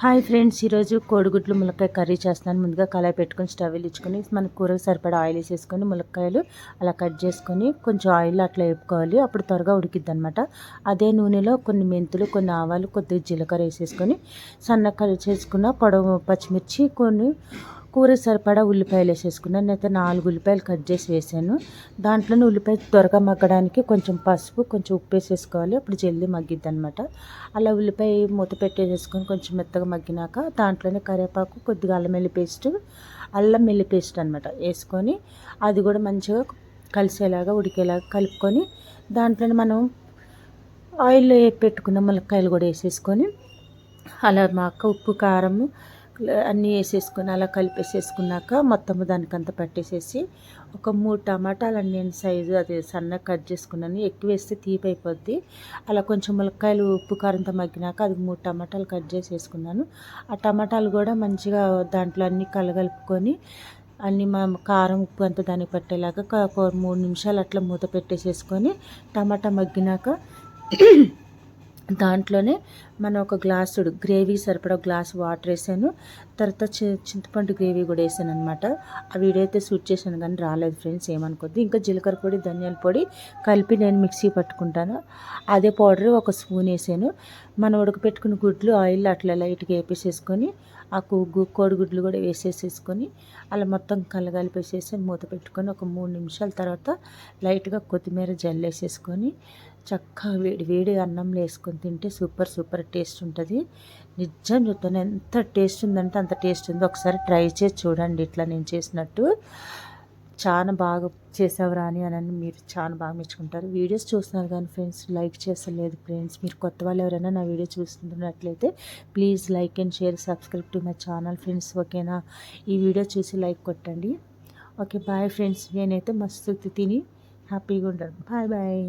Hi friends, ఈరోజు కోడిగుడ్లు ములక్కాయ కర్రీ చేస్తున్నాను. ముందుగా కళాయి పెట్టుకొని స్టవ్ వెలిగించుకొని మన కూరకు సరిపడా ఆయిల్ వేసేసుకొని ములక్కాయలు అలా కట్ చేసుకొని కొంచెం ఆయిల్ అట్లా వేపుకోవాలి. అప్పుడు త్వరగా ఉడికిద్ది అనమాట. అదే నూనెలో కొన్ని మెంతులు, కొన్ని ఆవాలు, కొద్దిగా జీలకర్ర వేసేసుకొని సన్నగా కట్ చేసుకున్న పొడవు పచ్చిమిర్చి, కొన్ని కూరకు సరిపడా ఉల్లిపాయలు వేసేసుకున్నాను. నేనైతే 4 ఉల్లిపాయలు కట్ చేసి వేసాను. దాంట్లోనే ఉల్లిపాయ త్వరగా మగ్గడానికి కొంచెం పసుపు, కొంచెం ఉప్పు వేసేసుకోవాలి. అప్పుడు జల్దీ మగ్గిద్ది అనమాట. అలా ఉల్లిపాయ మూత పెట్టేసేసుకొని కొంచెం మెత్తగా మగ్గినాక దాంట్లోనే కరివేపాకు, కొద్దిగా అల్లం వెల్లి పేస్ట్ అనమాట వేసుకొని అది కూడా మంచిగా కలిసేలాగా ఉడికేలాగా కలుపుకొని దాంట్లోనే మనం ఆయిల్లో పెట్టుకున్న ములక్కాయలు కూడా వేసేసుకొని అలా మాక ఉప్పు కారం అన్నీ వేసేసుకొని అలా కలిపేసేసుకున్నాక మొత్తము దానికంతా పట్టేసేసి ఒక 3 టమాటాలు నేను సైజు అది సన్నగా కట్ చేసుకున్నాను. ఎక్కువ వేస్తే తీపి అయిపోద్ది. అలా కొంచెం ములక్కాయలు ఉప్పు కారంతో మగ్గినాక అది 3 టమాటాలు కట్ చేసి వేసుకున్నాను. ఆ టమాటాలు కూడా మంచిగా దాంట్లో అన్నీ కలగలుపుకొని అన్నీ మా కారం ఉప్పు అంతా దానికి పట్టేలాగా 3 నిమిషాలు అట్లా మూత పెట్టేసేసుకొని టమాటా మగ్గినాక దాంట్లోనే మనం ఒక గ్లాసుడు గ్రేవీ సరిపడా గ్లాస్ వాటర్ వేసాను. తర్వాత చింతపండు గ్రేవీ కూడా వేసాను అనమాట. ఆ వీడియో అయితే షూట్ చేశాను కానీ రాలేదు ఫ్రెండ్స్, ఏమనుకోద్దు. ఇంకా జీలకర్ర పొడి, ధనియాల పొడి కలిపి నేను మిక్సీ పట్టుకుంటాను. అదే పౌడర్ ఒక స్పూన్ వేసాను. మనం ఉడకపెట్టుకున్న గుడ్లు ఆయిల్ అట్లా లైట్గా వేపేసేసుకొని ఆ కోడిగుడ్లు కూడా వేసేసేసుకొని అలా మొత్తం కలగలిపేసేసి మూత పెట్టుకొని ఒక 3 నిమిషాల తర్వాత లైట్గా కొత్తిమీర జల్లేసేసుకొని చక్కగా వేడి వేడి అన్నంలో వేసుకొని తింటే సూపర్ టేస్ట్ ఉంటుంది. నిజం చెప్తాను, ఎంత టేస్ట్ ఉందంటే అంత టేస్ట్ ఉంది. ఒకసారి ట్రై చేసి చూడండి ఇట్లా నేను చేసినట్టు. చాలా బాగా చేసావు రాని అని మీరు చాలా బాగా మెచ్చుకుంటారు. వీడియోస్ చూస్తున్నారు కానీ ఫ్రెండ్స్ లైక్ చేస్తలేదు ఫ్రెండ్స్. మీరు కొత్త వాళ్ళు ఎవరైనా నా వీడియో చూస్తున్నట్లయితే please like and share, subscribe to my channel friends. ఓకేనా? ఈ వీడియో చూసి లైక్ కొట్టండి. Okay bye friends. నేనైతే మస్తు తిని హ్యాపీగా ఉంటాను. బాయ్.